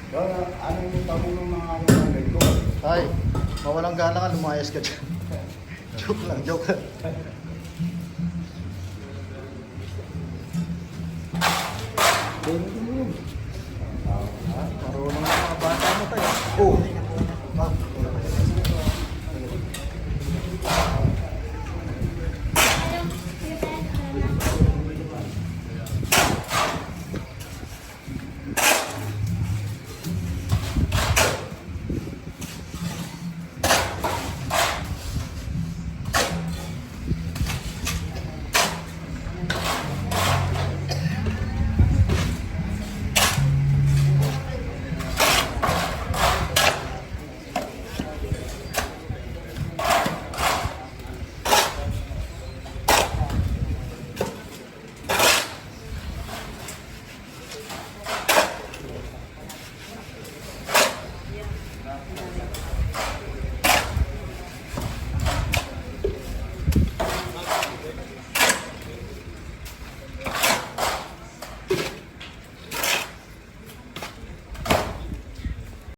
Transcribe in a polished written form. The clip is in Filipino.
Ano yung tabo ng mga ano ko? Ay, mawalang gana ka, lumayas ka dyan. Joke lang, joke lang. Marunong ang mga bata mo tayo. Oh!